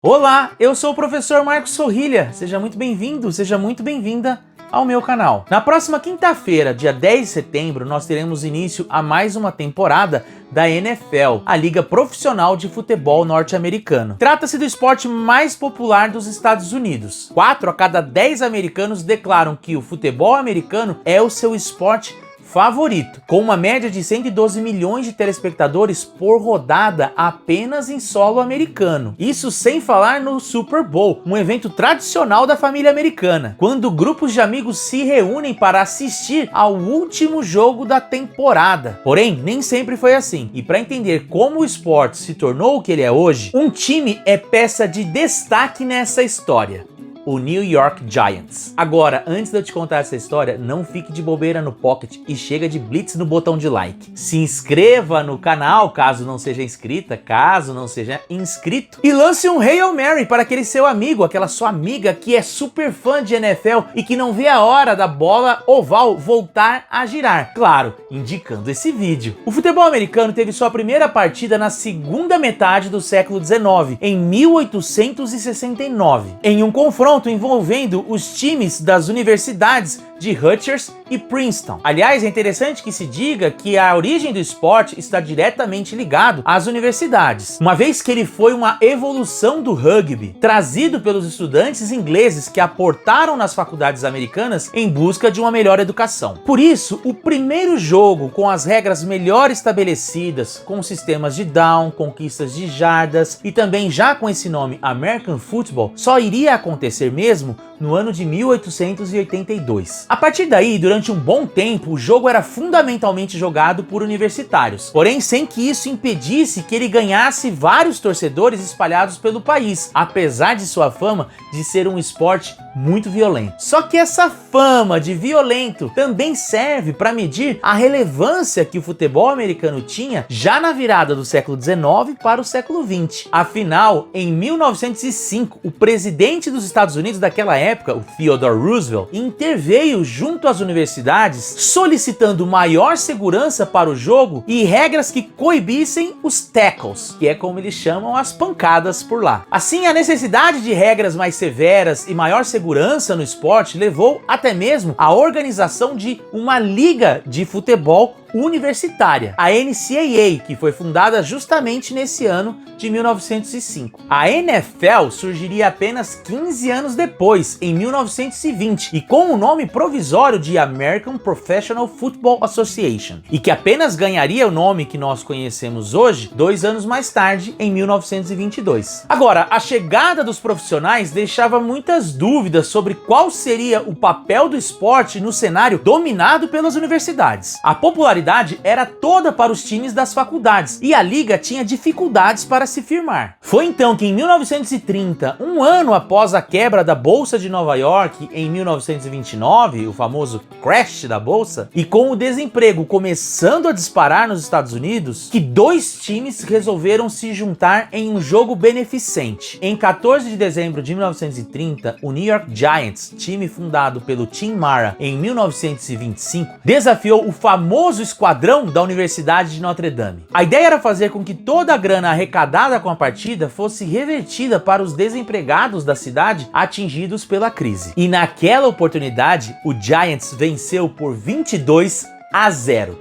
Olá, eu sou o professor Marcos Sorrilha, seja muito bem-vindo, seja muito bem-vinda ao meu canal. Na próxima quinta-feira, dia 10 de setembro, nós teremos início a mais uma temporada da NFL, a Liga Profissional de Futebol Norte-Americano. Trata-se do esporte mais popular dos Estados Unidos. 4 a cada 10 americanos declaram que o futebol americano é o seu esporte favorito, com uma média de 112 milhões de telespectadores por rodada apenas em solo americano. Isso sem falar no Super Bowl, um evento tradicional da família americana, quando grupos de amigos se reúnem para assistir ao último jogo da temporada. Porém, nem sempre foi assim, e para entender como o esporte se tornou o que ele é hoje, um time é peça de destaque nessa história: o New York Giants. Agora, antes de eu te contar essa história, não fique de bobeira no pocket e chega de blitz no botão de like. Se inscreva no canal, caso não seja inscrita, caso não seja inscrito, e lance um Hail Mary para aquele seu amigo, aquela sua amiga que é super fã de NFL e que não vê a hora da bola oval voltar a girar. Claro, indicando esse vídeo. O futebol americano teve sua primeira partida na segunda metade do século XIX, em 1869, em um confronto envolvendo os times das universidades de Rutgers e Princeton. Aliás, é interessante que se diga que a origem do esporte está diretamente ligado às universidades, uma vez que ele foi uma evolução do rugby, trazido pelos estudantes ingleses que aportaram nas faculdades americanas em busca de uma melhor educação. Por isso, o primeiro jogo com as regras melhor estabelecidas, com sistemas de down, conquistas de jardas e também já com esse nome American Football, só iria acontecer mesmo no ano de 1882. A partir daí, durante um bom tempo, o jogo era fundamentalmente jogado por universitários, porém sem que isso impedisse que ele ganhasse vários torcedores espalhados pelo país, apesar de sua fama de ser um esporte muito violento. Só que essa fama de violento também serve para medir a relevância que o futebol americano tinha já na virada do século XIX para o século XX. Afinal, em 1905, o presidente dos Estados Unidos daquela época, o Theodore Roosevelt, interveio junto às universidades solicitando maior segurança para o jogo e regras que coibissem os tackles, que é como eles chamam as pancadas por lá. Assim, a necessidade de regras mais severas e maior segurança no esporte levou até mesmo à organização de uma liga de futebol universitária, a NCAA, que foi fundada justamente nesse ano de 1905. A NFL surgiria apenas 15 anos depois, em 1920, e com o nome provisório de American Professional Football Association, e que apenas ganharia o nome que nós conhecemos hoje 2 anos mais tarde, em 1922. Agora, a chegada dos profissionais deixava muitas dúvidas sobre qual seria o papel do esporte no cenário dominado pelas universidades. A popularidade era toda para os times das faculdades e a liga tinha dificuldades para se firmar. Foi então que em 1930, um ano após a quebra da Bolsa de Nova York em 1929, o famoso crash da bolsa, e com o desemprego começando a disparar nos Estados Unidos, que 2 times resolveram se juntar em um jogo beneficente. Em 14 de dezembro de 1930, o New York Giants, time fundado pelo Tim Mara em 1925, desafiou o famoso esquadrão da Universidade de Notre Dame. A ideia era fazer com que toda a grana arrecadada com a partida fosse revertida para os desempregados da cidade atingidos pela crise. E naquela oportunidade, o Giants venceu por 22-0.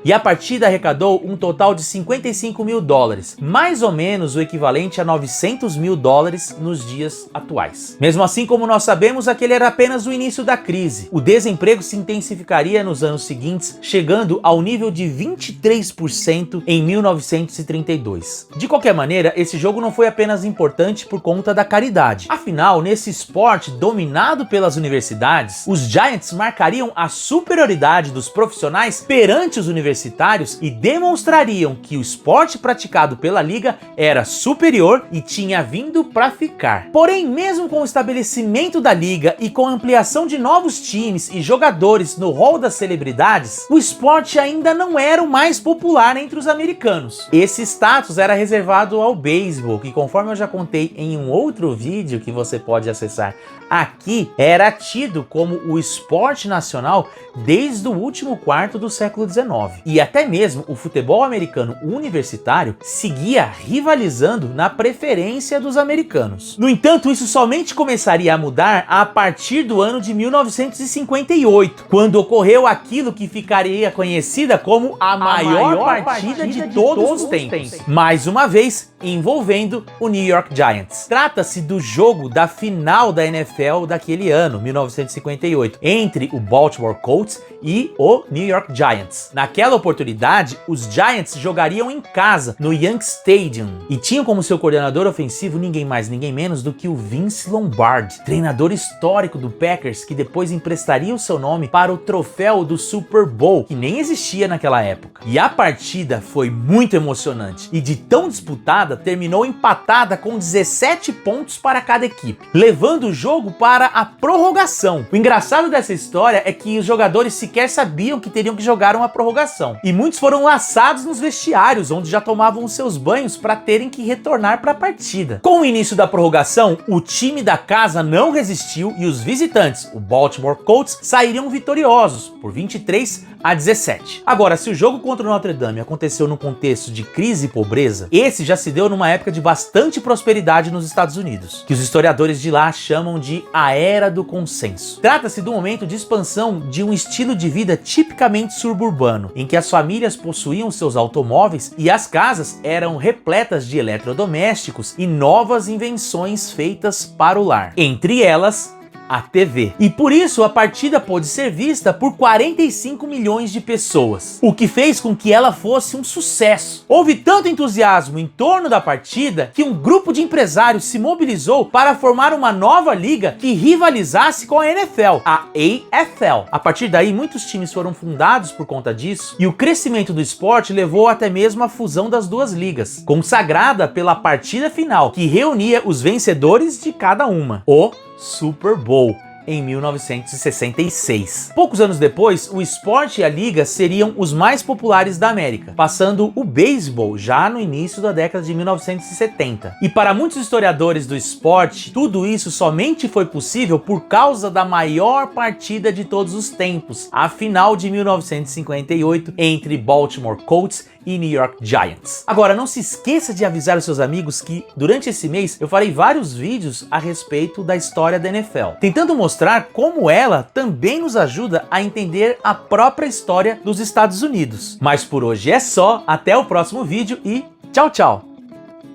E a partida arrecadou um total de 55 mil dólares, mais ou menos o equivalente a 900 mil dólares nos dias atuais. Mesmo assim, como nós sabemos, aquele era apenas o início da crise. O desemprego se intensificaria nos anos seguintes, chegando ao nível de 23% em 1932. De qualquer maneira, esse jogo não foi apenas importante por conta da caridade. Afinal, nesse esporte dominado pelas universidades, os Giants marcariam a superioridade dos profissionais perante os universitários e demonstrariam que o esporte praticado pela liga era superior e tinha vindo para ficar. Porém, mesmo com o estabelecimento da liga e com a ampliação de novos times e jogadores no hall das celebridades, o esporte ainda não era o mais popular entre os americanos. Esse status era reservado ao beisebol, que, conforme eu já contei em um outro vídeo que você pode acessar aqui, era tido como o esporte nacional desde o último quarto do século século XIX. E até mesmo o futebol americano universitário seguia rivalizando na preferência dos americanos. No entanto, isso somente começaria a mudar a partir do ano de 1958, quando ocorreu aquilo que ficaria conhecida como a maior partida de todos os tempos. Mais uma vez, envolvendo o New York Giants. Trata-se do jogo da final da NFL daquele ano, 1958, entre o Baltimore Colts e o New York Giants. Naquela oportunidade, os Giants jogariam em casa, no Yankee Stadium, e tinham como seu coordenador ofensivo ninguém mais, ninguém menos do que o Vince Lombardi, treinador histórico do Packers, que depois emprestaria o seu nome para o troféu do Super Bowl, que nem existia naquela época. E a partida foi muito emocionante, e de tão disputada, terminou empatada com 17 pontos para cada equipe, levando o jogo para a prorrogação. O engraçado dessa história é que os jogadores sequer sabiam que teriam que jogar uma prorrogação, e muitos foram laçados nos vestiários, onde já tomavam os seus banhos para terem que retornar para a partida. Com o início da prorrogação, o time da casa não resistiu e os visitantes, o Baltimore Colts, sairiam vitoriosos por 23-17. Agora, se o jogo contra o Notre Dame aconteceu num contexto de crise e pobreza, esse já se deu numa época de bastante prosperidade nos Estados Unidos, que os historiadores de lá chamam de a Era do Consenso. Trata-se do momento de expansão de um estilo de vida tipicamente suburbano, em que as famílias possuíam seus automóveis e as casas eram repletas de eletrodomésticos e novas invenções feitas para o lar. Entre elas, a TV. E por isso a partida pôde ser vista por 45 milhões de pessoas, o que fez com que ela fosse um sucesso. Houve tanto entusiasmo em torno da partida que um grupo de empresários se mobilizou para formar uma nova liga que rivalizasse com a NFL, a AFL. A partir daí, muitos times foram fundados por conta disso, e o crescimento do esporte levou até mesmo à fusão das duas ligas, consagrada pela partida final, que reunia os vencedores de cada uma, o Super Bowl, em 1966. Poucos anos depois, o esporte e a liga seriam os mais populares da América, passando o beisebol já no início da década de 1970. E para muitos historiadores do esporte, tudo isso somente foi possível por causa da maior partida de todos os tempos, a final de 1958 entre Baltimore Colts e New York Giants. Agora, não se esqueça de avisar os seus amigos que durante esse mês eu farei vários vídeos a respeito da história da NFL, tentando mostrar como ela também nos ajuda a entender a própria história dos Estados Unidos. Mas por hoje é só, até o próximo vídeo e tchau, tchau!